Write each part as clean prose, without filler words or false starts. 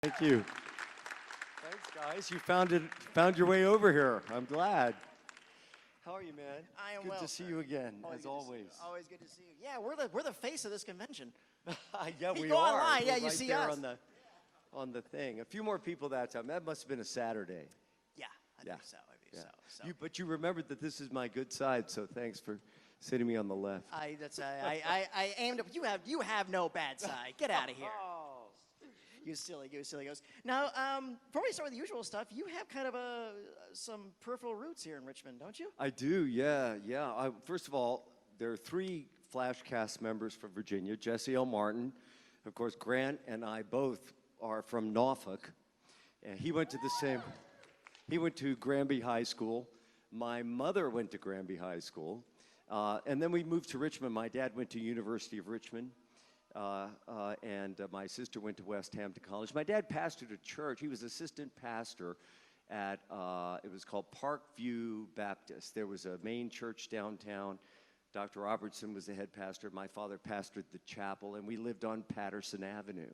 Thank you. Thanks, guys. You found your way over here. I'm glad. How are you, man? I am good well. To see you again, Always as good to see always. you. Always good to see you. Yeah, we're the face of this convention. Yeah, You we go are. online, yeah, We're you right see there us. on the thing. A few more people that time. That must have been a Saturday. Yeah, I Yeah. think so. I think so. But you remembered that this is my good side, so thanks for sitting me on the left. I aimed at you have no bad side. Get out of here. You silly ghost. Now, before we start with the usual stuff, you have kind of some peripheral roots here in Richmond, don't you? I do, yeah. First of all, there are 3 Flash cast members from Virginia. Jesse L. Martin, of course, Grant and I both are from Norfolk. And he went to Granby High School. My mother went to Granby High School. And then we moved to Richmond. My dad went to University of Richmond. And my sister went to West Hampton College. My dad pastored a church. He was assistant pastor at, it was called Parkview Baptist. There was a main church downtown. Dr. Robertson was the head pastor. My father pastored the chapel, and we lived on Patterson Avenue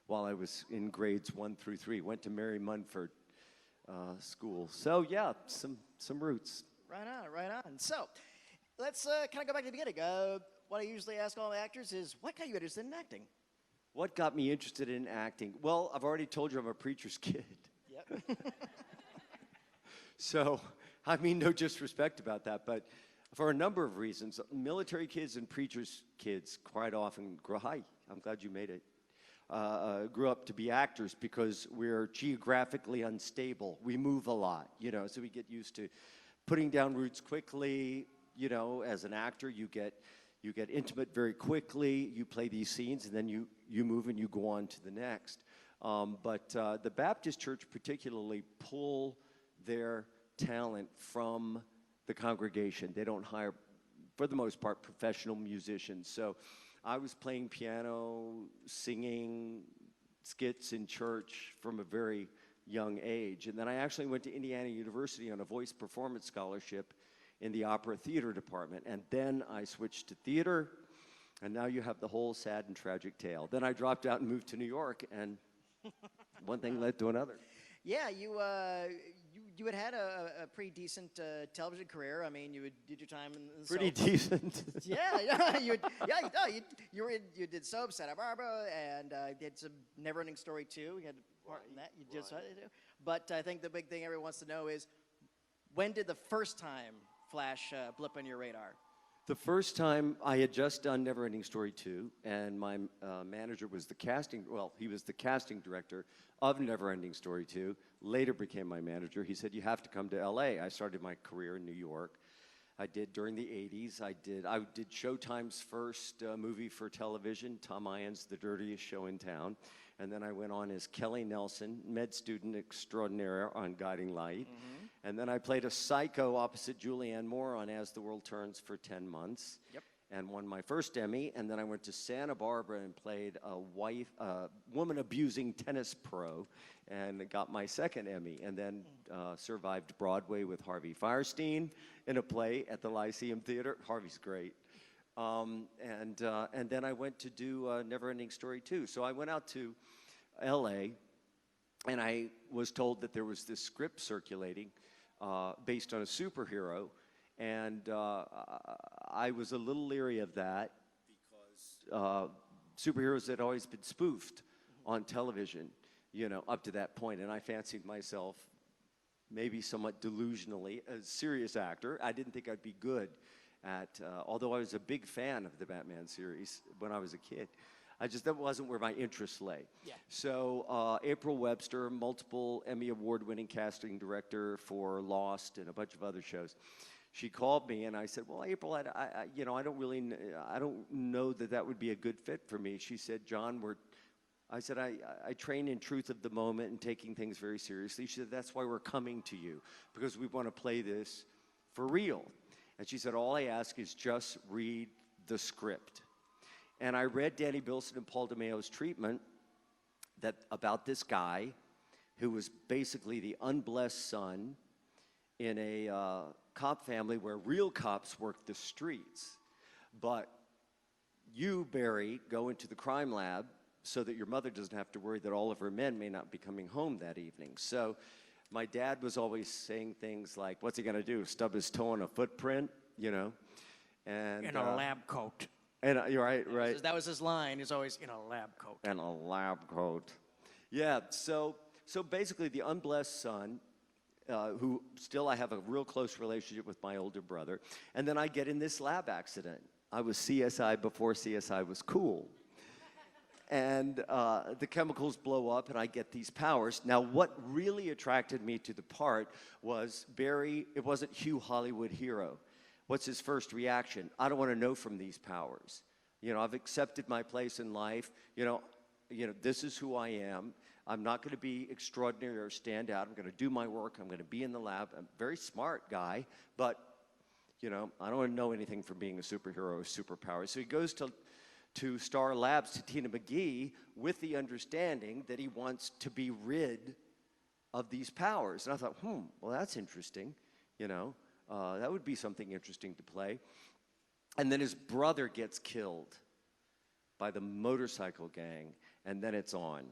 while I was in grades 1 through 3. Went to Mary Munford School. So, yeah, some roots. Right on. So, let's kind of go back to the beginning. What I usually ask all actors is, what got you interested in acting? What got me interested in acting? Well, I've already told you I'm a preacher's kid. Yep. So, I mean, no disrespect about that, but for a number of reasons, military kids and preachers' kids quite often hi, I'm glad you made it, grew up to be actors because we're geographically unstable. We move a lot, so we get used to putting down roots quickly. As an actor, you get intimate very quickly. You play these scenes, and then you move and you go on to the next. But the Baptist church particularly pull their talent from the congregation. They don't hire, for the most part, professional musicians. So I was playing piano, singing skits in church from a very young age. And then I actually went to Indiana University on a voice performance scholarship in the opera theater department. And then I switched to theater, and now you have the whole sad and tragic tale. Then I dropped out and moved to New York, and one thing led to another. Yeah, you had a pretty decent television career. I mean, did your time in Pretty soaps. decent. You did soap, Santa Barbara, and did some Neverending Story 2. You had a part in that. You just had to do. But I think the big thing everyone wants to know is, when did the first time Flash blip on your radar? The first time I had just done Neverending Story 2, and my manager was he was the casting director of Neverending Story 2, later became my manager. He said, you have to come to LA. I started my career in New York. I did during the 80s. I did Showtime's first movie for television, Tom Ian's The Dirtiest Show in Town. And then I went on as Kelly Nelson, med student extraordinaire on Guiding Light. Mm-hmm. And then I played a psycho opposite Julianne Moore on As the World Turns for 10 months. Yep. And won my first Emmy. And then I went to Santa Barbara and played a woman-abusing tennis pro and got my second Emmy. And then survived Broadway with Harvey Fierstein in a play at the Lyceum Theater. Harvey's great. And then I went to do Neverending Story 2. So I went out to L.A., and I was told that there was this script circulating based on a superhero, and I was a little leery of that because superheroes had always been spoofed on television, up to that point, and I fancied myself maybe somewhat delusionally a serious actor. I didn't think I'd be good at, although I was a big fan of the Batman series when I was a kid. That wasn't where my interests lay. Yeah. So April Webster, multiple Emmy Award-winning casting director for Lost and a bunch of other shows. She called me and I said, well, April, I don't know that would be a good fit for me. She said, John, I train in truth of the moment and taking things very seriously. She said, that's why we're coming to you, because we want to play this for real. And she said, all I ask is just read the script. And I read Danny Bilson and Paul DeMeo's treatment about this guy who was basically the unblessed son in a cop family where real cops work the streets. But you, Barry, go into the crime lab so that your mother doesn't have to worry that all of her men may not be coming home that evening. So my dad was always saying things like, what's he going to do, stub his toe on a footprint, you know? And, in a lab coat. And you're right. That was his line. He's always in a lab coat. And a lab coat. Yeah, so basically the unblessed son, who still I have a real close relationship with my older brother, and then I get in this lab accident. I was CSI before CSI was cool. And the chemicals blow up, and I get these powers. Now, what really attracted me to the part was Barry, it wasn't Hugh Hollywood hero. What's his first reaction? I don't want to know from these powers. You know, I've accepted my place in life. You know, this is who I am. I'm not going to be extraordinary or stand out. I'm going to do my work. I'm going to be in the lab. I'm a very smart guy, but, you know, I don't want to know anything from being a superhero or superpower. So he goes to Star Labs, to Tina McGee, with the understanding that he wants to be rid of these powers. And I thought, well, that's interesting, you know. That would be something interesting to play. And then his brother gets killed by the motorcycle gang, and then it's on.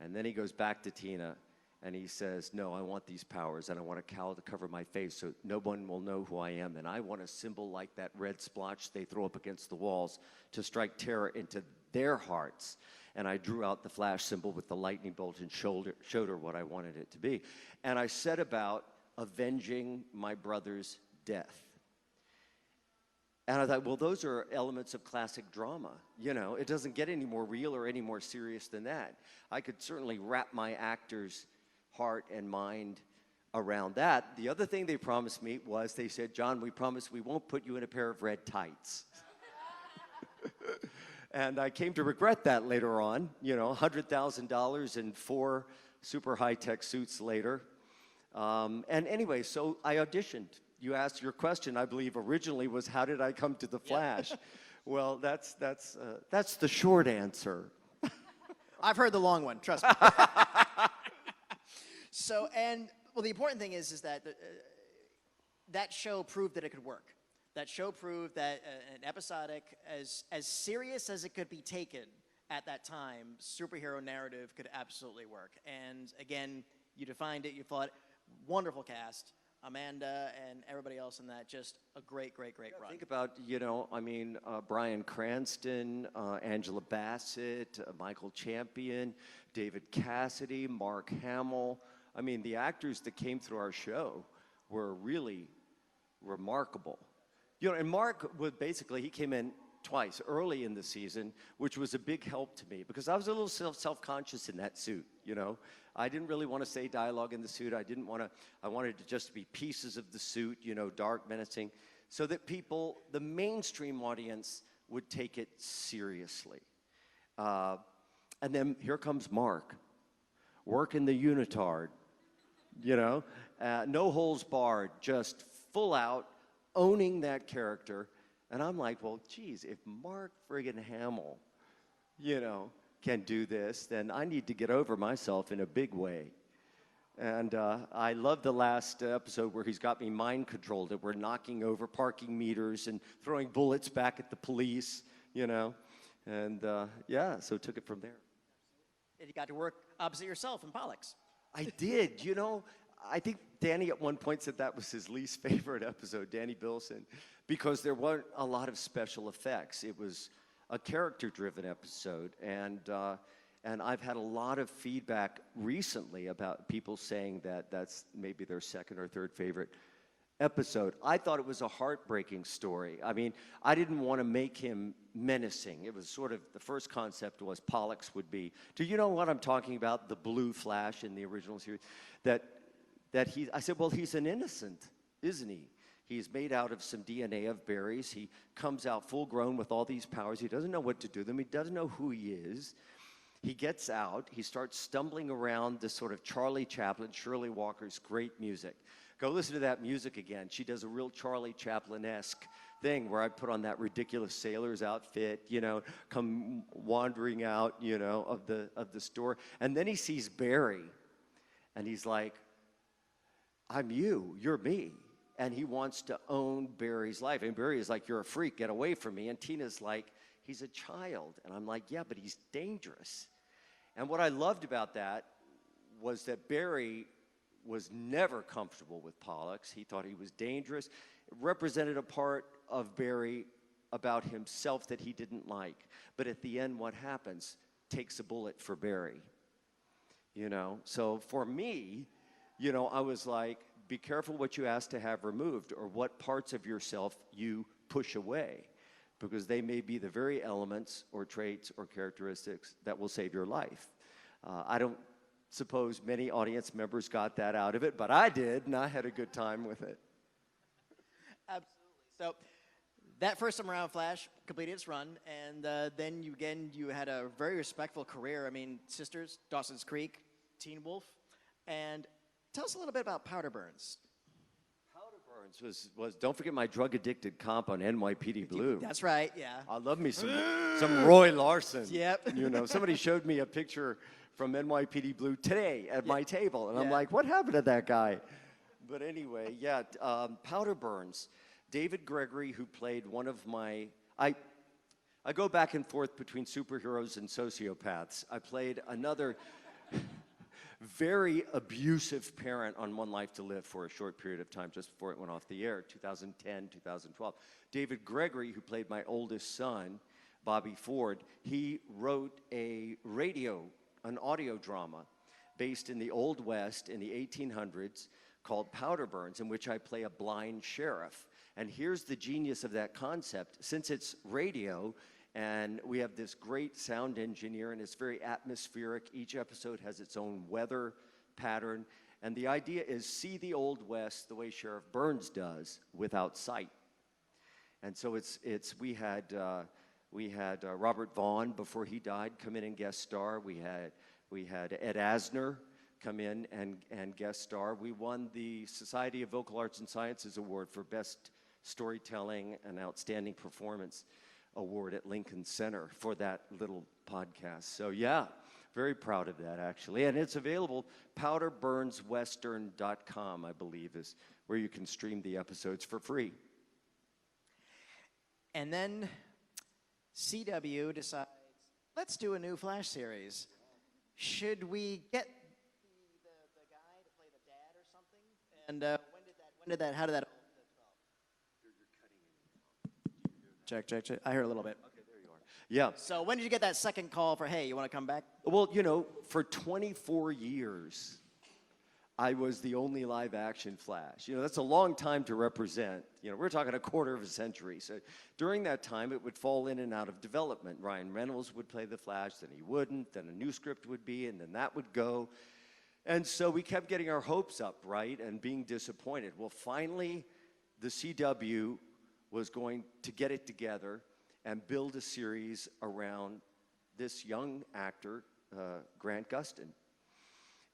And then he goes back to Tina, and he says, no, I want these powers, and I want a cowl to cover my face so no one will know who I am, and I want a symbol like that red splotch they throw up against the walls to strike terror into their hearts. And I drew out the Flash symbol with the lightning bolt and showed her what I wanted it to be. And I set about avenging my brother's death. And I thought, well, those are elements of classic drama. You know, it doesn't get any more real or any more serious than that. I could certainly wrap my actor's heart and mind around that. The other thing they promised me was, they said, John, we promise we won't put you in a pair of red tights. And I came to regret that later on, you know, $100,000 and 4 super high-tech suits later. And anyway, so I auditioned. You asked, your question, I believe, originally was, how did I come to The Flash? Yep. Well, that's the short answer. I've heard the long one, trust me. So, and, well, the important thing is that that show proved that it could work. That show proved that an episodic, as serious as it could be taken at that time, superhero narrative could absolutely work. And again, you defined it, you thought, wonderful cast. Amanda and everybody else in that, just a great run. Think about, you know, I mean, Bryan Cranston, Angela Bassett, Michael Champion, David Cassidy, Mark Hamill. I mean, the actors that came through our show were really remarkable. You know, and Mark would basically, he came in twice early in the season, which was a big help to me because I was a little self-conscious in that suit, you know. I didn't really want to say dialogue in the suit. I wanted to just be pieces of the suit, you know, dark, menacing, so that people, the mainstream audience, would take it seriously. And then here comes Mark, working the unitard, you know, no holes barred, just full out, owning that character. And I'm like, well, geez, if Mark friggin' Hamill, you know, can do this, then I need to get over myself in a big way. And I love the last episode where he's got me mind controlled, that we're knocking over parking meters and throwing bullets back at the police, you know. And yeah, so took it from there. And you got to work opposite yourself in Pollux. I did, you know. I think Danny at one point said that was his least favorite episode, Danny Bilson, because there weren't a lot of special effects. It was a character-driven episode, and I've had a lot of feedback recently about people saying that that's maybe their second or third favorite episode. I thought it was a heartbreaking story. I mean, I didn't want to make him menacing. It was sort of, the first concept was Pollux would be, do you know what I'm talking about, the blue Flash in the original series? I said, well, he's an innocent, isn't he? He's made out of some DNA of Barry's. He comes out full grown with all these powers. He doesn't know what to do with them. He doesn't know who he is. He gets out. He starts stumbling around this sort of Charlie Chaplin, Shirley Walker's great music. Go listen to that music again. She does a real Charlie Chaplin-esque thing where I put on that ridiculous sailor's outfit, you know, come wandering out, you know, of the store. And then he sees Barry, and he's like, I'm you. You're me. And he wants to own Barry's life. And Barry is like, you're a freak, get away from me. And Tina's like, he's a child. And I'm like, yeah, but he's dangerous. And what I loved about that was that Barry was never comfortable with Pollux. He thought he was dangerous. It represented a part of Barry about himself that he didn't like. But at the end, what happens? Takes a bullet for Barry. You know, so for me, you know, I was like, be careful what you ask to have removed or what parts of yourself you push away, because they may be the very elements or traits or characteristics that will save your life. I don't suppose many audience members got that out of it, but I did, and I had a good time with it. Absolutely. So that first time around, Flash completed its run, and then you had a very respectful career. I mean, Sisters, Dawson's Creek, Teen Wolf, and tell us a little bit about Powder Burns. Powder Burns was don't forget my drug-addicted comp on NYPD Blue. That's right, yeah. I love me some Roy Larson. Yep. You know, somebody showed me a picture from NYPD Blue today at my table, and I'm Yeah. like, what happened to that guy? But anyway, yeah, Powder Burns. David Gregory, who played one of my, I go back and forth between superheroes and sociopaths. I played another very abusive parent on One Life to Live for a short period of time just before it went off the air, 2010, 2012. David Gregory, who played my oldest son, Bobby Ford, he wrote an audio drama based in the Old West in the 1800s called Powder Burns, in which I play a blind sheriff. And here's the genius of that concept. Since it's radio, and we have this great sound engineer, and it's very atmospheric. Each episode has its own weather pattern. And the idea is see the Old West the way Sheriff Burns does without sight. And so we had Robert Vaughn, before he died, come in and guest star. We had Ed Asner come in and guest star. We won the Society of Vocal Arts and Sciences Award for Best Storytelling and Outstanding Performance Award at Lincoln Center for that little podcast. So yeah, very proud of that, actually. And it's available, powderburnswestern.com, I believe, is where you can stream the episodes for free. And then CW decides, let's do a new Flash series. Should we get the guy to play the dad or something? And how did that all Check. I heard a little bit. Okay, there you are. Yeah. So when did you get that second call for, hey, you want to come back? Well, you know, for 24 years, I was the only live-action Flash. You know, that's a long time to represent. You know, we're talking a quarter of a century. So during that time, it would fall in and out of development. Ryan Reynolds would play the Flash, then he wouldn't, then a new script would be, and then that would go. And so we kept getting our hopes up, right, and being disappointed. Well, finally, the CW was going to get it together and build a series around this young actor, Grant Gustin.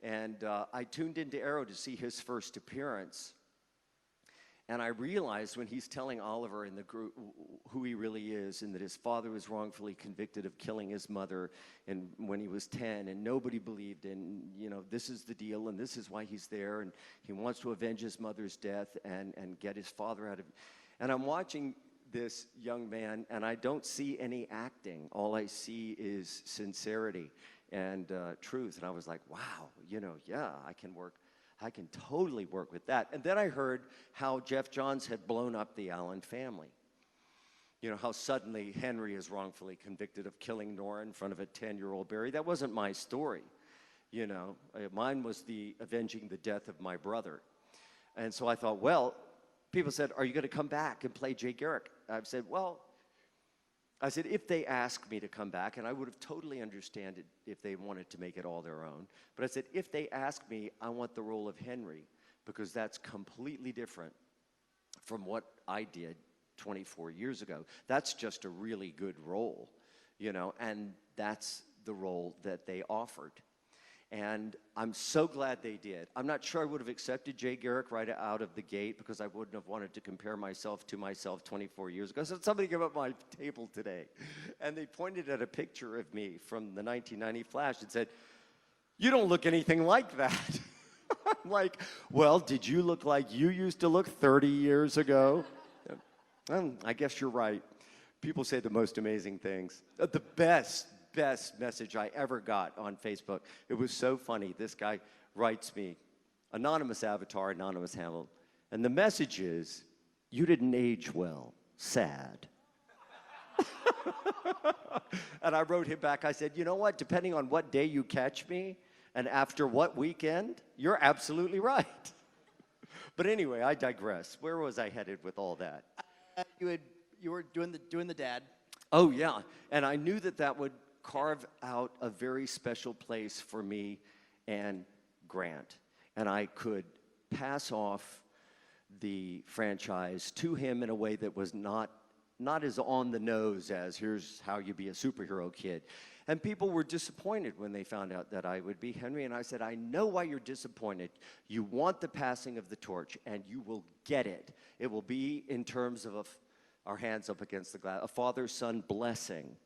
And I tuned into Arrow to see his first appearance. And I realized when he's telling Oliver in the group who he really is, and that his father was wrongfully convicted of killing his mother when he was 10, and nobody believed in, you know, this is the deal, and this is why he's there, and he wants to avenge his mother's death and get his father out of. And I'm watching this young man, and I don't see any acting. All I see is sincerity and truth. And I was like, wow, you know, yeah, I can totally work with that. And then I heard how Jeff Johns had blown up the Allen family. You know, how suddenly Henry is wrongfully convicted of killing Nora in front of a 10-year-old Barry. That wasn't my story, you know. Mine was the avenging the death of my brother. And so I thought, well, people said, are you going to come back and play Jay Garrick? I said, if they ask me to come back, and I would have totally understood it if they wanted to make it all their own. But I said, if they ask me, I want the role of Henry, because that's completely different from what I did 24 years ago. That's just a really good role, you know, and that's the role that they offered. And I'm so glad they did. I'm not sure I would have accepted Jay Garrick right out of the gate, because I wouldn't have wanted to compare myself to myself 24 years ago. So somebody came up my table today, and they pointed at a picture of me from the 1990 Flash and said, you don't look anything like that. I'm like, well, did you look like you used to look 30 years ago? I guess you're right. People say the most amazing things. The best message I ever got on Facebook. It was so funny. This guy writes me, anonymous avatar, anonymous handle, and the message is, "You didn't age well. Sad." And I wrote him back, I said, "You know what? Depending on what day you catch me and after what weekend, you're absolutely right." But anyway, I digress. Where was I headed with all that? You were doing the dad. Oh, yeah. And I knew that that would carve out a very special place for me and Grant. And I could pass off the franchise to him in a way that was not as on the nose as, "Here's how you be a superhero kid." And people were disappointed when they found out that I would be Henry. And I said, "I know why you're disappointed. You want the passing of the torch, and you will get it. It will be in terms of our hands up against the glass, a father-son blessing.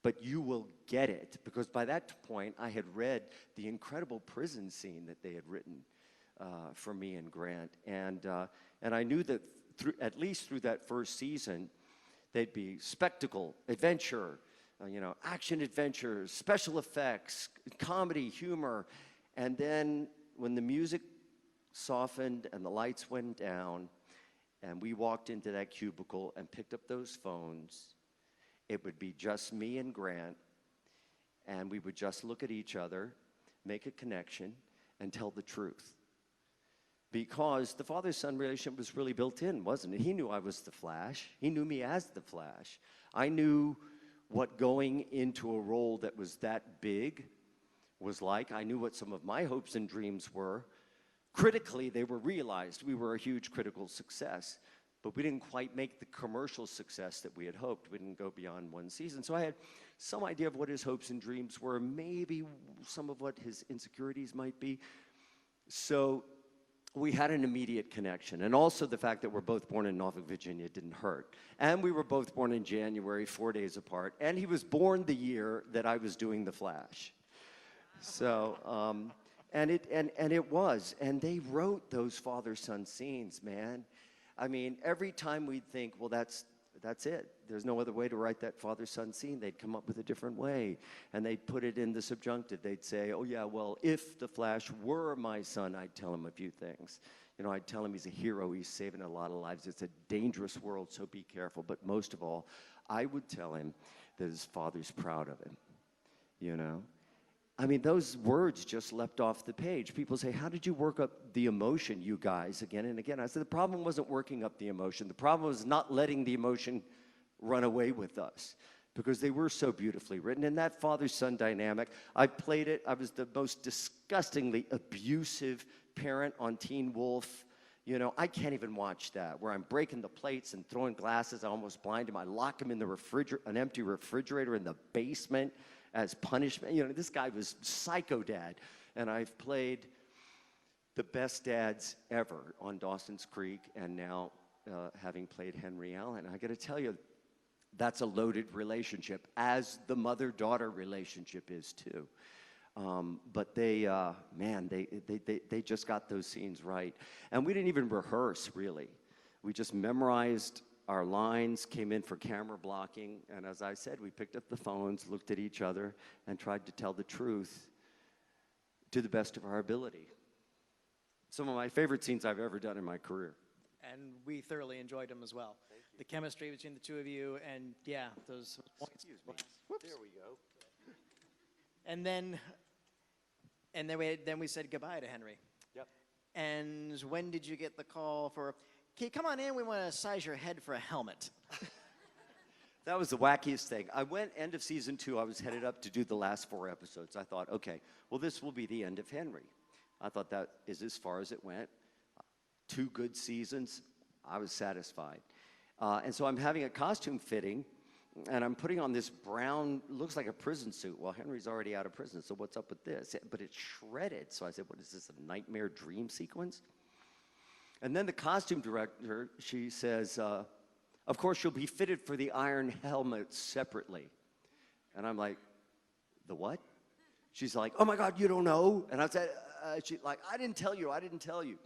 But you will get it." Because by that point, I had read the incredible prison scene that they had written for me and Grant. And I knew that at least through that first season, they'd be spectacle, adventure, action adventures, special effects, comedy, humor. And then when the music softened and the lights went down and we walked into that cubicle and picked up those phones, it would be just me and Grant, and we would just look at each other, make a connection, and tell the truth. Because the father-son relationship was really built in, wasn't it? He knew I was the Flash. He knew me as the Flash. I knew what going into a role that was that big was like. I knew what some of my hopes and dreams were. Critically, they were realized. We were a huge critical success, but we didn't quite make the commercial success that we had hoped. We didn't go beyond one season. So I had some idea of what his hopes and dreams were, maybe some of what his insecurities might be. So we had an immediate connection. And also the fact that we're both born in Norfolk, Virginia didn't hurt. And we were both born in January, 4 days apart. And he was born the year that I was doing The Flash. So, and it was. And they wrote those father-son scenes, man. I mean, every time we'd think, well, that's it. There's no other way to write that father-son scene. They'd come up with a different way, and they'd put it in the subjunctive. They'd say, "Oh, yeah, well, if the Flash were my son, I'd tell him a few things. I'd tell him he's a hero. He's saving a lot of lives. It's a dangerous world, so be careful. But most of all, I would tell him that his father's proud of him, I mean, those words just leapt off the page. People say, "How did you work up the emotion, you guys?" Again and again. I said, the problem wasn't working up the emotion. The problem was not letting the emotion run away with us, because they were so beautifully written. And that father-son dynamic, I played it. I was the most disgustingly abusive parent on Teen Wolf. I can't even watch that, where I'm breaking the plates and throwing glasses. I almost blind him. I lock him in the an empty refrigerator in the basement as punishment. This guy was psycho dad. And I've played the best dads ever on Dawson's Creek, and now having played Henry Allen. I got to tell you, that's a loaded relationship, as the mother-daughter relationship is too. But they just got those scenes right. And we didn't even rehearse, really. We just memorized our lines, came in for camera blocking, and as I said, we picked up the phones, looked at each other, and tried to tell the truth to the best of our ability. Some of my favorite scenes I've ever done in my career. And we thoroughly enjoyed them as well. The chemistry between the two of you, and yeah, those points. Excuse me. Whoops. There we go. And then we said goodbye to Henry. Yep. And when did you get the call for, "Okay, come on in, we want to size your head for a helmet"? That was the wackiest thing. I went end of season 2. I was headed up to do the last 4 episodes. I thought, okay, well, this will be the end of Henry. I thought that is as far as it went. 2 good seasons. I was satisfied. And so I'm having a costume fitting, and I'm putting on this brown, looks like a prison suit. Well, Henry's already out of prison, so what's up with this? But it's shredded. So I said, what is this, a nightmare dream sequence? And then the costume director, she says, of course, you'll be fitted for the iron helmet separately. And I'm like, the what? She's like, oh my God, you don't know? And I said, I didn't tell you.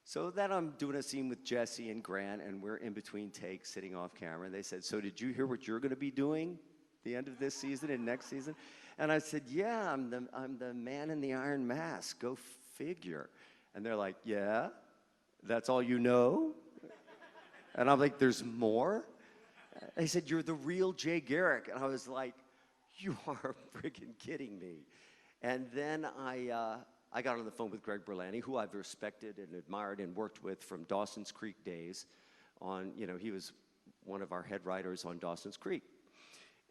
So then I'm doing a scene with Jesse and Grant, and we're in between takes, sitting off camera. And they said, "So did you hear what you're going to be doing the end of this season and next season?" And I said, "Yeah, I'm the man in the iron mask. Go figure." And they're like, "Yeah, that's all you know?" And I'm like, "There's more?" They said, "You're the real Jay Garrick." And I was like, "You are freaking kidding me." And then I got on the phone with Greg Berlanti, who I've respected and admired and worked with from Dawson's Creek days. He was one of our head writers on Dawson's Creek.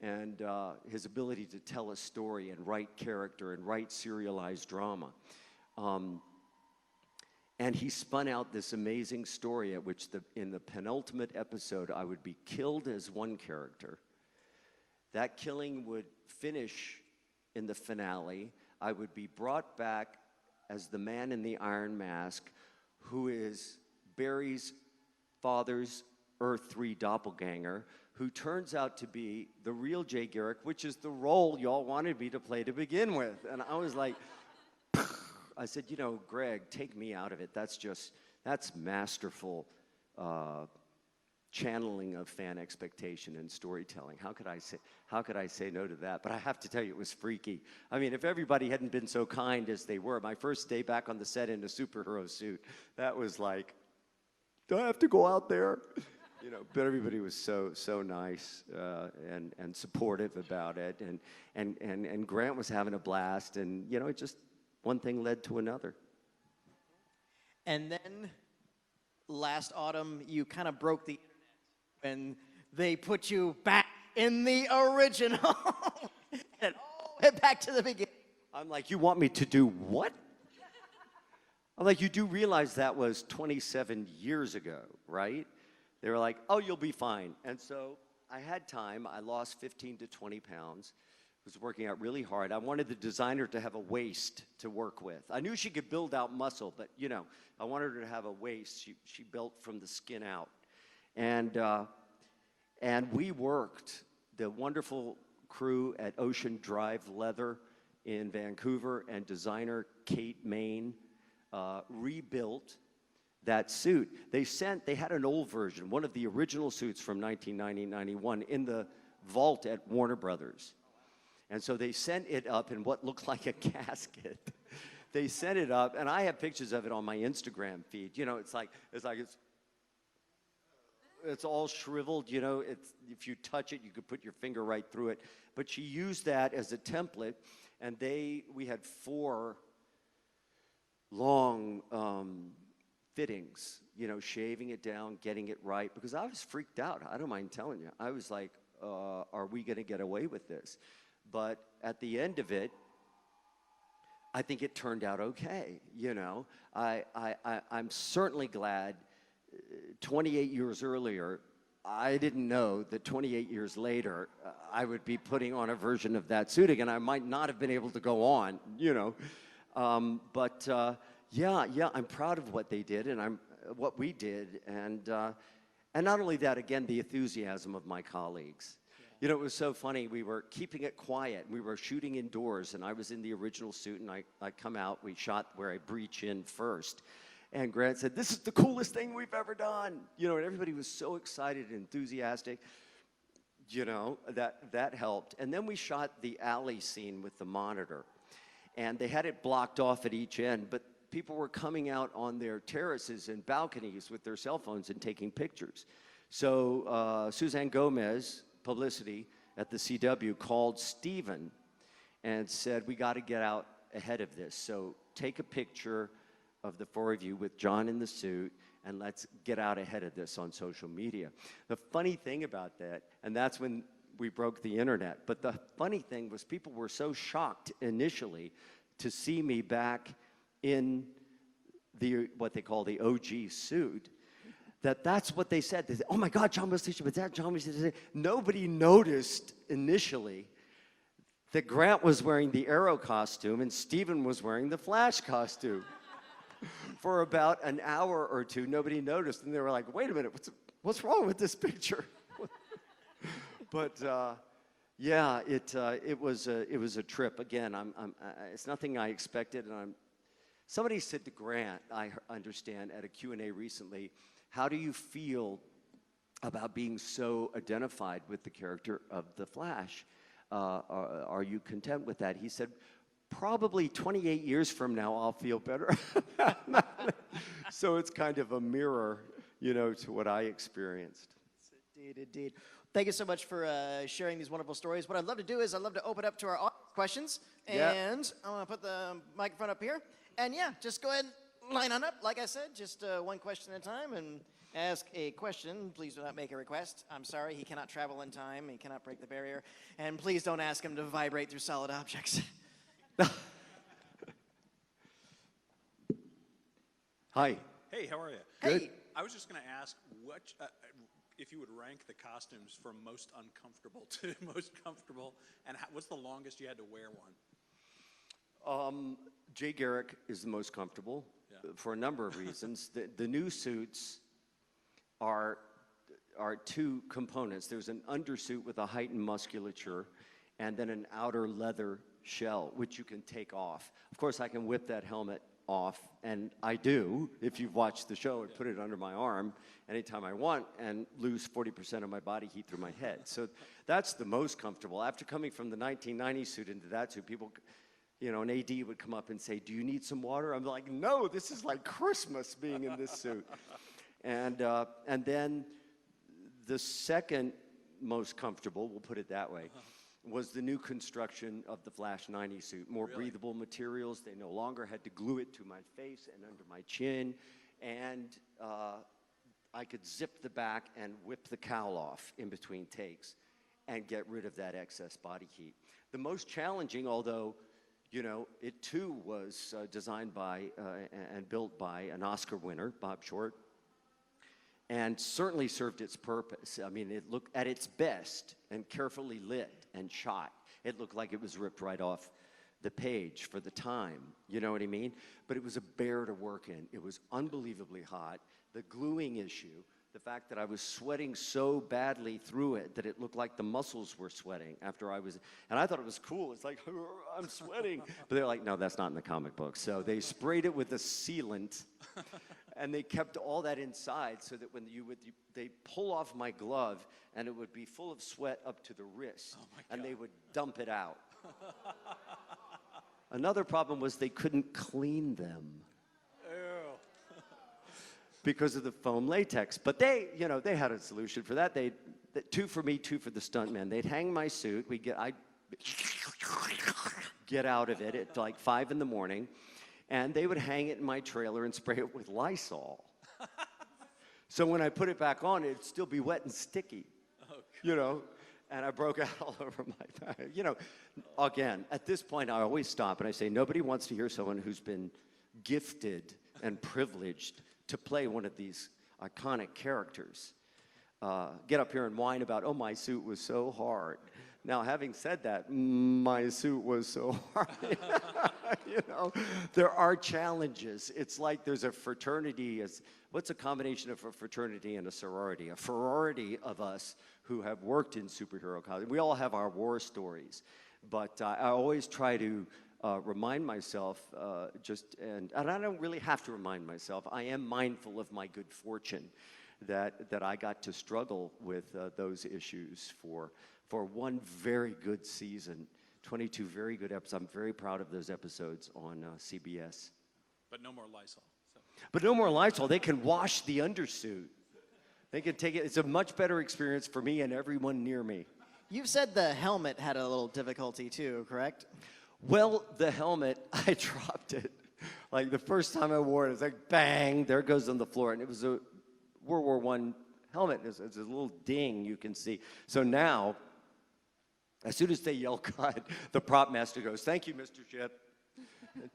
And his ability to tell a story and write character and write serialized drama. And he spun out this amazing story at which in the penultimate episode, I would be killed as one character. That killing would finish in the finale. I would be brought back as the man in the iron mask, who is Barry's father's Earth 3 doppelganger, who turns out to be the real Jay Garrick, which is the role y'all wanted me to play to begin with. And I was like, I said, "Greg, take me out of it. That's masterful channeling of fan expectation and storytelling. How could I say no to that?" But I have to tell you, it was freaky. I mean, if everybody hadn't been so kind as they were, my first day back on the set in a superhero suit, that was like, do I have to go out there? But everybody was so nice and supportive about it, and Grant was having a blast, and it just one thing led to another. And then last autumn, you kind of broke the internet when they put you back in the original. And it all went back to the beginning. I'm like, "You want me to do what?" I'm like, "You do realize that was 27 years ago, right?" They were like, "Oh, you'll be fine." And so I had time. I lost 15 to 20 pounds. Was working out really hard. I wanted the designer to have a waist to work with. I knew she could build out muscle, but I wanted her to have a waist. She built from the skin out. And we worked, the wonderful crew at Ocean Drive Leather in Vancouver and designer Kate Main rebuilt that suit. They had an old version, one of the original suits from 1990-91 in the vault at Warner Brothers. And so they sent it up in what looked like a casket. They sent it up, and I have pictures of it on my Instagram feed. It's all shriveled. If you touch it, you could put your finger right through it. But she used that as a template, and we had 4 long fittings. Shaving it down, getting it right, because I was freaked out. I don't mind telling you. I was like, "Are we going to get away with this?" But at the end of it, I think it turned out okay. I'm certainly glad 28 years earlier, I didn't know that 28 years later, I would be putting on a version of that suit again. I might not have been able to go on, Yeah, I'm proud of what they did and what we did. And not only that, again, the enthusiasm of my colleagues. It was so funny. We were keeping it quiet. We were shooting indoors, and I was in the original suit, and I come out. We shot where I breach in first. And Grant said, "This is the coolest thing we've ever done." And everybody was so excited and enthusiastic. That helped. And then we shot the alley scene with the monitor. And they had it blocked off at each end, but people were coming out on their terraces and balconies with their cell phones and taking pictures. So Suzanne Gomez, publicity at the CW, called Steven and said, "We got to get out ahead of this. So take a picture of the 4 of you with John in the suit, and let's get out ahead of this on social media." The funny thing about that, and that's when we broke the internet, but the funny thing was people were so shocked initially to see me back in what they call the OG suit, that's what they said. They said, "Oh my God, John Wesley Shipp, is that John Wesley Shipp?" Nobody noticed initially that Grant was wearing the Arrow costume and Steven was wearing the Flash costume. For about an hour or two, nobody noticed, and they were like, "Wait a minute, what's wrong with this picture?" But yeah, it was a trip. Again, it's nothing I expected, and Somebody said to Grant, I understand, at a Q&A recently, how do you feel about being so identified with the character of the Flash? Are you content with that? He said, probably 28 years from now, I'll feel better. So it's kind of a mirror, to what I experienced. Indeed, indeed. Thank you so much for sharing these wonderful stories. What I'd love to do is I'd love to open up to our audience questions. And I'm going to put the microphone up here. And yeah, just go ahead and line on up. Like I said, just one question at a time and ask a question. Please do not make a request. I'm sorry, he cannot travel in time. He cannot break the barrier. And please don't ask him to vibrate through solid objects. Hi. Hey, how are you? Hey. I was just going to ask if you would rank the costumes from most uncomfortable to most comfortable, and what's the longest you had to wear one? Jay Garrick is the most comfortable for a number of reasons. The new suits are two components. There's an undersuit with a heightened musculature and then an outer leather shell, which you can take off. Of course, I can whip that helmet off, and I do, if you've watched the show, and put it under my arm anytime I want and lose 40% of my body heat through my head. So that's the most comfortable. After coming from the 1990 suit into that suit, people, an AD would come up and say, do you need some water? I'm like, no, this is like Christmas being in this suit. And then the second most comfortable, we'll put it that way, was the new construction of the Flash 90 suit. More breathable materials. They no longer had to glue it to my face and under my chin. And I could zip the back and whip the cowl off in between takes and get rid of that excess body heat. The most challenging, although, it too was designed by and built by an Oscar winner, Bob Short, and certainly served its purpose. I mean, it looked at its best and carefully lit and shot. It looked like it was ripped right off the page for the time, you know what I mean? But it was a bear to work in. It was unbelievably hot. The gluing issue, the fact that I was sweating so badly through it that it looked like the muscles were sweating after I was, and I thought it was cool. It's like, I'm sweating. But they're like, no, that's not in the comic book. So they sprayed it with a sealant, and they kept all that inside so that when they pull off my glove, and it would be full of sweat up to the wrist, and they would dump it out. Another problem was they couldn't clean them because of the foam latex. But they had a solution for that. Two for me, two for the stuntman. They'd hang my suit. I'd get out of it at like 5 in the morning, and they would hang it in my trailer and spray it with Lysol. So when I put it back on, it'd still be wet and sticky, and I broke out all over my back. Again, at this point, I always stop and I say, nobody wants to hear someone who's been gifted and privileged to play one of these iconic characters get up here and whine about, oh, my suit was so hard. Now, having said that, my suit was so hard. There are challenges. It's like there's a fraternity. What's a combination of a fraternity and a sorority? A sorority of us who have worked in superhero costumes. We all have our war stories. But I always try to remind myself, and I don't really have to remind myself, I am mindful of my good fortune that I got to struggle with those issues for one very good season, 22 very good episodes. I'm very proud of those episodes on CBS. But no more Lysol. So. But no more Lysol. They can wash the undersuit. They can take it. It's a much better experience for me and everyone near me. You've said the helmet had a little difficulty too, correct? Well, the helmet, I dropped it. Like the first time I wore it, it was like bang, there it goes on the floor. And it was a World War I helmet. It's a little ding you can see. So now, as soon as they yell cut, the prop master goes, thank you, Mr. Shipp.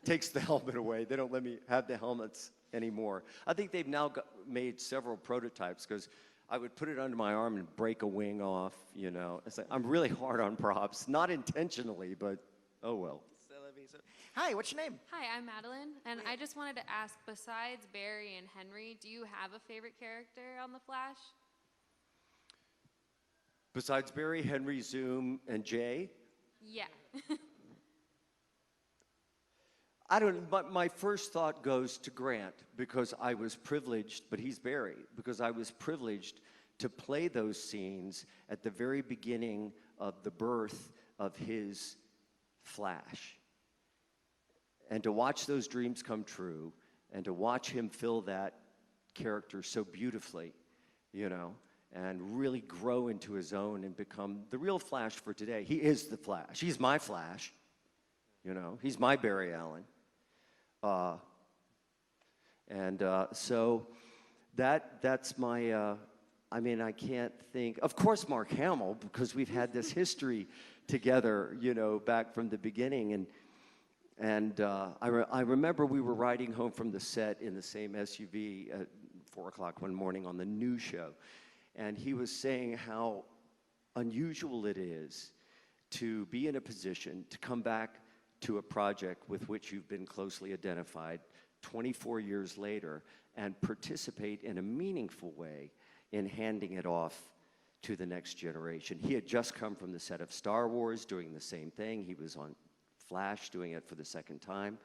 Takes the helmet away. They don't let me have the helmets anymore. I think they've now made several prototypes because I would put it under my arm and break a wing off, It's like, I'm really hard on props. Not intentionally, but oh well. Hi, what's your name? Hi, I'm Madeline, and I just wanted to ask, besides Barry and Henry, do you have a favorite character on The Flash? Besides Barry, Henry, Zoom, and Jay? Yeah. I don't, but my first thought goes to Grant because I was privileged, but he's Barry, because I was privileged to play those scenes at the very beginning of the birth of his Flash. And to watch those dreams come true and to watch him fill that character so beautifully, you know, and really grow into his own and become the real Flash for today. He is the Flash. He's my Flash, you know. He's my Barry Allen. So that's my, I mean, I can't think, of course Mark Hamill, because we've had this history together, you know, back from the beginning. And I remember we were riding home from the set in the same SUV at 4 o'clock one morning on the new show. And he was saying how unusual it is to be in a position to come back to a project with which you've been closely identified 24 years later and participate in a meaningful way in handing it off to the next generation. He had just come from the set of Star Wars doing the same thing. He was on Flash doing it for the second time.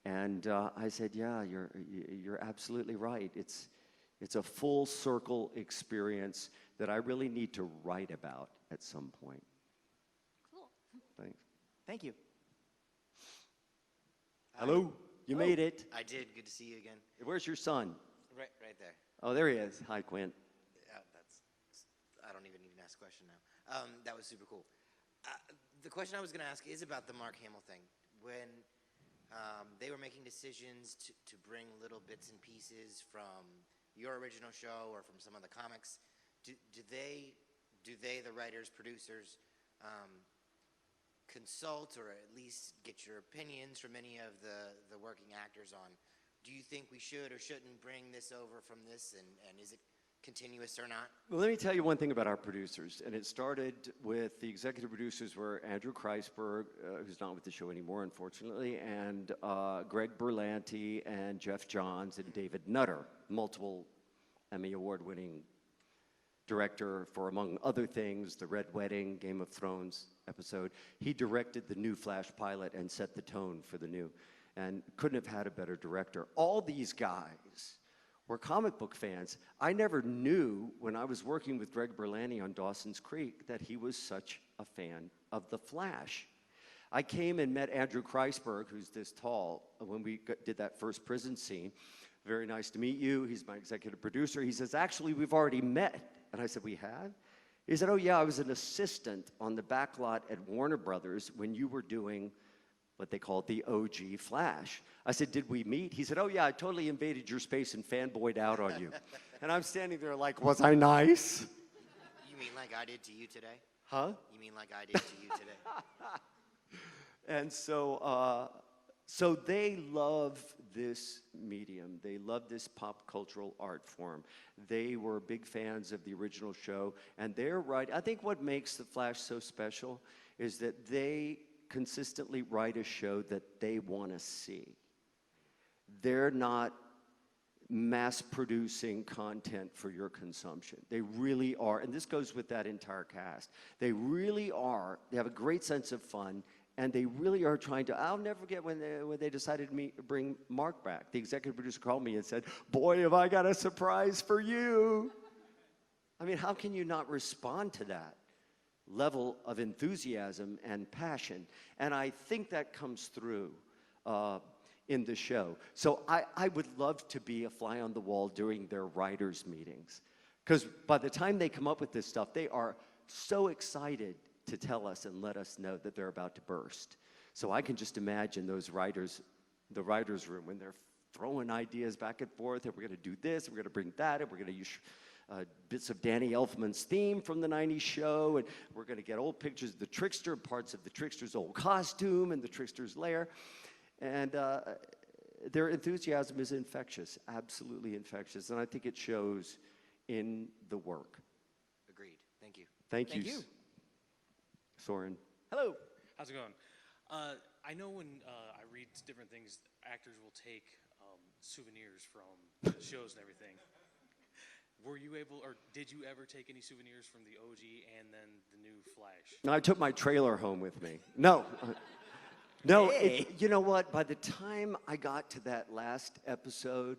And I said, yeah, you're absolutely right. It's a full circle experience that I really need to write about at some point. Cool. Thanks. Thank you. Hello. You made it. I did. Good to see you again. Where's your son? Right there. Oh, there he is. Hi, Quint. Yeah, I don't even need to ask a question now. That was super cool. The question I was going to ask is about the Mark Hamill thing. When they were making decisions to bring little bits and pieces from your original show or from some of the comics, do they, the writers, producers, consult or at least get your opinions from any of the working actors on, do you think we should or shouldn't bring this over from this, and is it continuous or not? Well, let me tell you one thing about our producers, and it started with the executive producers were Andrew Kreisberg, who's not with the show anymore, unfortunately, and Greg Berlanti and Jeff Johns and David Nutter, multiple Emmy Award-winning director for, among other things, The Red Wedding, Game of Thrones episode. He directed the new Flash pilot and set the tone for the new, and couldn't have had a better director. All these guys were comic book fans. I never knew when I was working with Greg Berlanti on Dawson's Creek that he was such a fan of The Flash. I came and met Andrew Kreisberg, who's this tall, when we did that first prison scene. Very nice to meet you. He's my executive producer. He says, actually, we've already met. And I said, we have? He said, oh, yeah, I was an assistant on the back lot at Warner Brothers when you were doing what they called the OG Flash. I said, did we meet? He said, oh, yeah, I totally invaded your space and fanboyed out on you. And I'm standing there like, was I nice? You mean like I did to you today? Huh? You mean like I did to you today? And so they love this medium. They love this pop cultural art form. They were big fans of the original show, and they're right. I think what makes The Flash so special is that they consistently write a show that they want to see. They're not mass-producing content for your consumption. They really are, and this goes with that entire cast. They really are. They have a great sense of fun, and they really are trying to. I'll never forget when they decided to bring Mark back. The executive producer called me and said, boy, have I got a surprise for you. I mean, how can you not respond to that level of enthusiasm and passion? And I think that comes through in the show. So I would love to be a fly on the wall during their writers' meetings, because by the time they come up with this stuff, they are so excited to tell us and let us know that they're about to burst. So I can just imagine those writers, the writers' room, when they're throwing ideas back and forth, and we're going to do this, and we're going to bring that, and we're going to use bits of Danny Elfman's theme from the 90s show, and we're going to get old pictures of the Trickster, parts of the Trickster's old costume and the Trickster's lair. And their enthusiasm is infectious, absolutely infectious, and I think it shows in the work. Agreed. Thank you. Thank you. Thank you. Soren. Hello. How's it going? I know when I read different things, actors will take souvenirs from the shows and everything. Were you able, or did you ever take any souvenirs from the OG and then the new Flash? No, I took my trailer home with me. No. No, Hey. you know what? By the time I got to that last episode,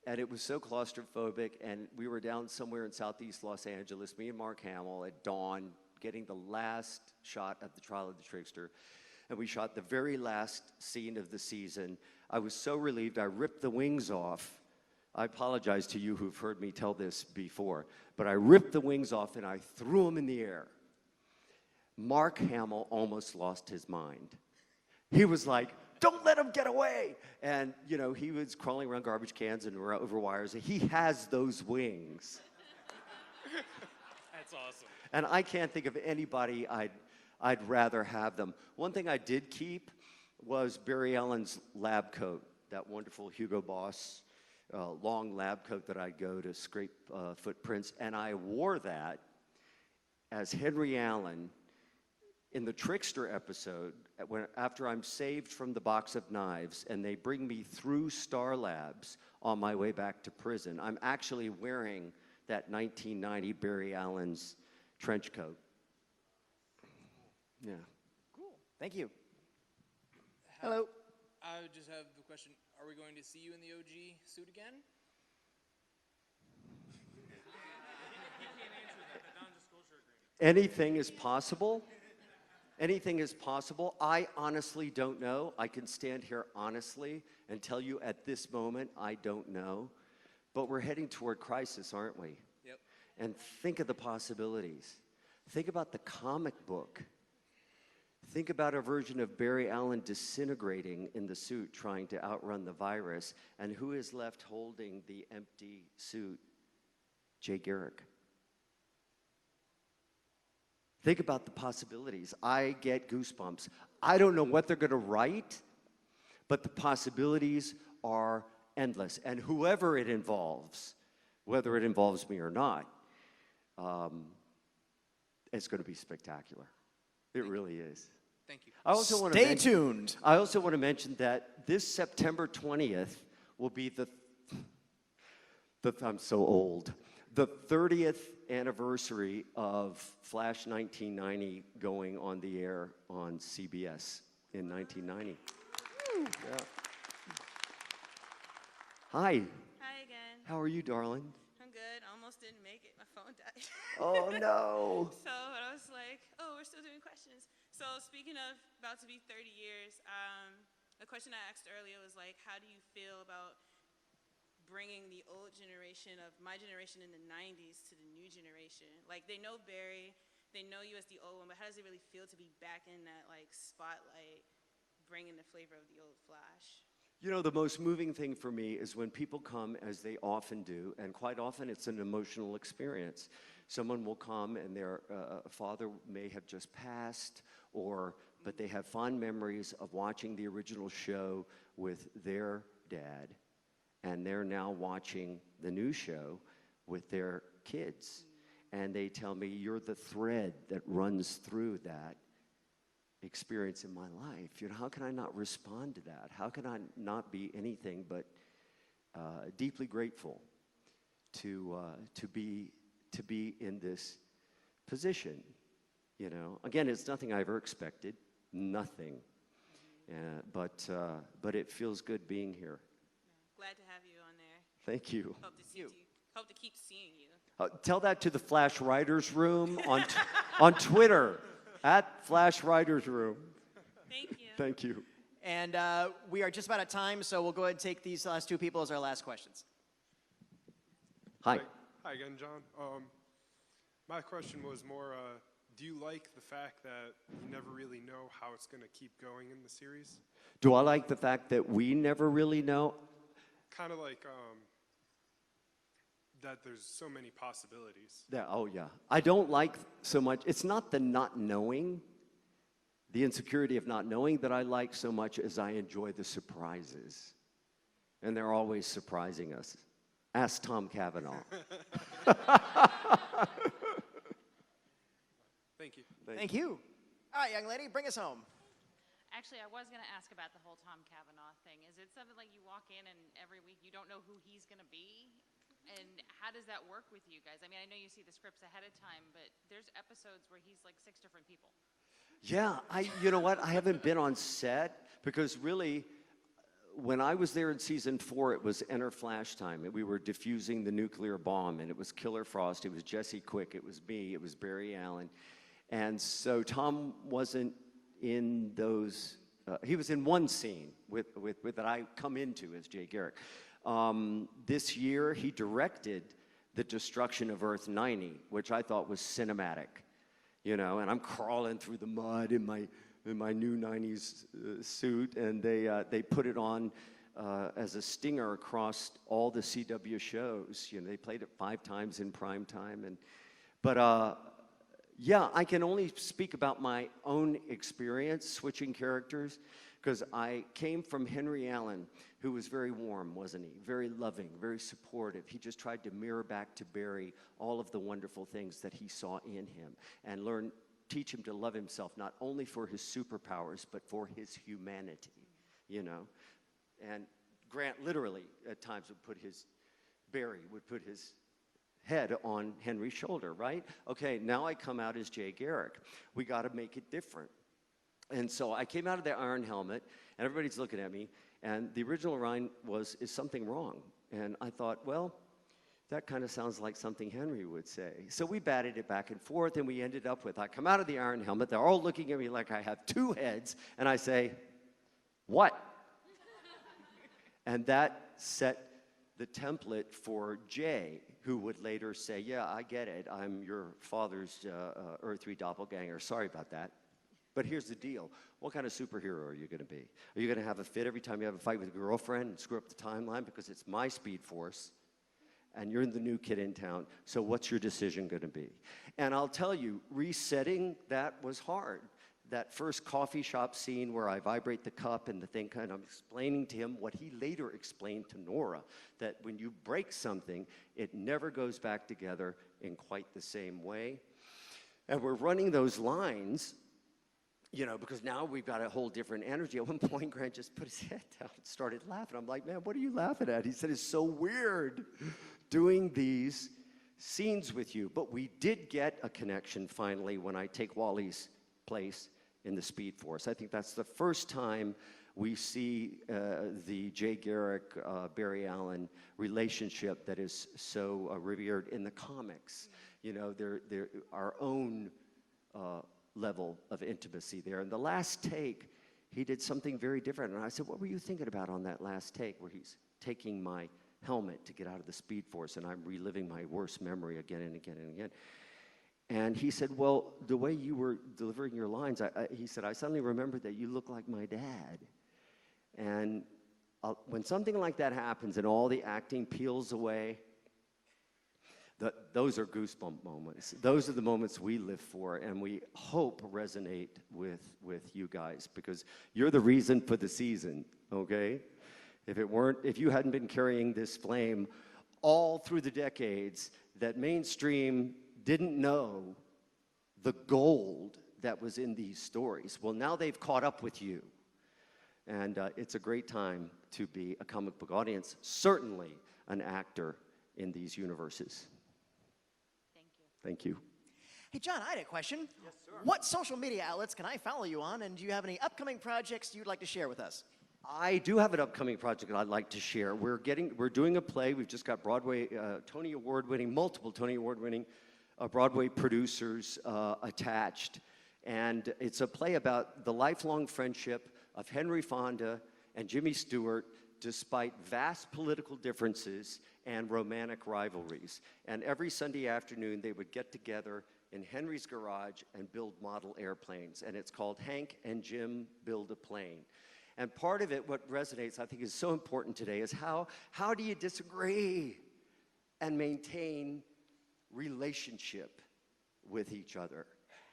and it was so claustrophobic, and we were down somewhere in southeast Los Angeles, me and Mark Hamill at dawn, getting the last shot of the Trial of the Trickster, and we shot the very last scene of the season. I was so relieved, I ripped the wings off. I apologize to you who've heard me tell this before, but I ripped the wings off and I threw them in the air. Mark Hamill almost lost his mind. He was like, don't let him get away. And, you know, he was crawling around garbage cans and over wires. He has those wings. That's awesome. And I can't think of anybody I'd rather have them. One thing I did keep was Barry Allen's lab coat, that wonderful Hugo Boss long lab coat that I'd go to scrape footprints. And I wore that as Henry Allen in the Trickster episode, after I'm saved from the box of knives and they bring me through Star Labs on my way back to prison. I'm actually wearing that 1990 Barry Allen's trench coat. Yeah. Cool. Thank you. Hello. I would just have the question, are we going to see you in the OG suit again? Anything is possible. Anything is possible. I honestly don't know. I can stand here honestly and tell you at this moment, I don't know. But we're heading toward crisis, aren't we? Yep. And think of the possibilities. Think about the comic book. Think about a version of Barry Allen disintegrating in the suit, trying to outrun the virus. And who is left holding the empty suit? Jay Garrick. Think about the possibilities. I get goosebumps. I don't know what they're going to write, but the possibilities are endless. And whoever it involves, whether it involves me or not, it's going to be spectacular. It really is. Thank you. I also want to Stay tuned. I also want to mention that this September 20th will be I'm so old. The 30th anniversary of Flash 1990 going on the air on CBS in 1990. Yeah. Hi. Hi again. How are you, darling? I'm good. Almost didn't make it. My phone died. Oh, no. So I was like, oh, we're still doing questions. So speaking of about to be 30 years, a question I asked earlier was like, how do you feel about bringing the old generation of my generation in the 90s to the new generation? Like, they know Barry, they know you as the old one, but how does it really feel to be back in that, like, spotlight, bringing the flavor of the old Flash? You know, the most moving thing for me is when people come, as they often do, and quite often it's an emotional experience. Someone will come and their father may have just passed, but they have fond memories of watching the original show with their dad, and they're now watching the new show with their kids. And they tell me, you're the thread that runs through that experience in my life. You know, how can I not respond to that? How can I not be anything but deeply grateful to be in this position? You know, again, it's nothing I ever expected, nothing, but it feels good being here. Glad to have you on there. Thank you. Hope to see you. Hope to keep seeing you. Tell that to the Flash Writers Room on Twitter, at Flash Writers Room. Thank you. Thank you. And we are just about at time, so we'll go ahead and take these last two people as our last questions. Hi. Hi again, John. My question was more, do you like the fact that you never really know how it's going to keep going in the series? Do I like the fact that we never really know? Kind of like that there's so many possibilities. Yeah, oh, yeah. I don't like so much. It's not the not knowing, the insecurity of not knowing that I like so much as I enjoy the surprises. And they're always surprising us. Ask Tom Cavanaugh. Thank you. Thank you. All right, young lady, bring us home. Actually, I was going to ask about the whole Tom Cavanaugh thing. Is it something like you walk in and every week you don't know who he's going to be? And how does that work with you guys? I mean, I know you see the scripts ahead of time, but there's episodes where he's like 6 different people. Yeah, you know what? I haven't been on set because really, when I was there in season 4, it was Enter Flash time, and we were defusing the nuclear bomb, and it was Killer Frost, it was Jesse Quick, it was me, it was Barry Allen, and so Tom wasn't in those. He was in one scene with that I come into as Jay Garrick. This year, he directed the destruction of Earth 90, which I thought was cinematic, you know. And I'm crawling through the mud in my new 90s suit, and they put it on as a stinger across all the CW shows. You know, they played it 5 times in prime time, yeah, I can only speak about my own experience switching characters, because I came from Henry Allen, who was very warm, wasn't he? Very loving, very supportive. He just tried to mirror back to Barry all of the wonderful things that he saw in him and teach him to love himself, not only for his superpowers, but for his humanity, you know? And Grant literally at times Barry would put his head on Henry's shoulder, right? Okay, now I come out as Jay Garrick. We got to make it different. And so I came out of the Iron Helmet, and everybody's looking at me, and the original line was, "Is something wrong?" And I thought, well, that kind of sounds like something Henry would say. So we batted it back and forth, and we ended up with, I come out of the Iron Helmet, they're all looking at me like I have 2 heads, and I say, "What?" And that set the template for Jay, who would later say, "Yeah, I get it. I'm your father's Earth 3 doppelganger. Sorry about that. But here's the deal. What kind of superhero are you going to be? Are you going to have a fit every time you have a fight with a girlfriend and screw up the timeline because it's my Speed Force, and you're the new kid in town, so what's your decision going to be?" And I'll tell you, resetting that was hard. That first coffee shop scene where I vibrate the cup and the thing, and I'm explaining to him what he later explained to Nora, that when you break something, it never goes back together in quite the same way. And we're running those lines, you know, because now we've got a whole different energy. At one point, Grant just put his head down and started laughing. I'm like, "Man, what are you laughing at?" He said, "It's so weird doing these scenes with you." But we did get a connection finally when I take Wally's place in the Speed Force. I think that's the first time we see the Jay Garrick, Barry Allen relationship that is so revered in the comics. You know, they're our own level of intimacy there. And the last take, he did something very different. And I said, "What were you thinking about on that last take where he's taking my helmet to get out of the Speed Force and I'm reliving my worst memory again and again and again?" And he said, "Well, the way you were delivering your lines," he said, "I suddenly remembered that you look like my dad." And when something like that happens and all the acting peels away, those are goosebump moments. Those are the moments we live for, and we hope resonate with you guys, because you're the reason for the season, okay? If you hadn't been carrying this flame all through the decades, that mainstream didn't know the gold that was in these stories. Well, now they've caught up with you. And it's a great time to be a comic book audience, certainly an actor in these universes. Thank you. Thank you. Hey, John, I had a question. Yes, sir. What social media outlets can I follow you on, and do you have any upcoming projects you'd like to share with us? I do have an upcoming project that I'd like to share. We're doing a play. We've just got Broadway, multiple Tony Award-winning Broadway producers attached. And it's a play about the lifelong friendship of Henry Fonda and Jimmy Stewart, despite vast political differences and romantic rivalries. And every Sunday afternoon, they would get together in Henry's garage and build model airplanes. And it's called Hank and Jim Build a Plane. And part of it, what resonates, I think, is so important today, is how do you disagree and maintain relationship with each other?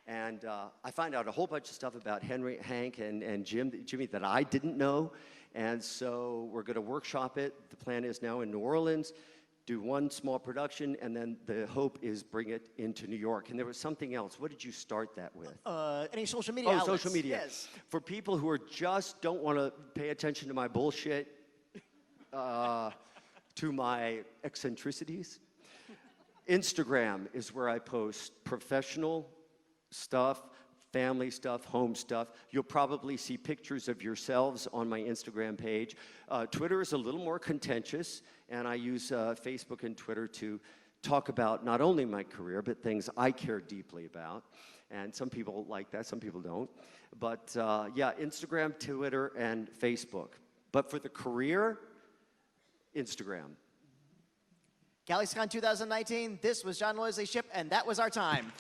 And I find out a whole bunch of stuff about Hank, and Jimmy that I didn't know. And so we're going to workshop it. The plan is now in New Orleans, do one small production, and then the hope is bring it into New York. And there was something else. What did you start that with? Any social media outlets? Social media. Yes. For people who don't want to pay attention to my bullshit, to my eccentricities, Instagram is where I post professional stuff, family stuff, home stuff. You'll probably see pictures of yourselves on my Instagram page. Twitter is a little more contentious, and I use Facebook and Twitter to talk about not only my career, but things I care deeply about. And some people like that, some people don't. But yeah, Instagram, Twitter, and Facebook. But for the career, Instagram. GalaxyCon 2019, this was John Wesley Shipp, and that was our time.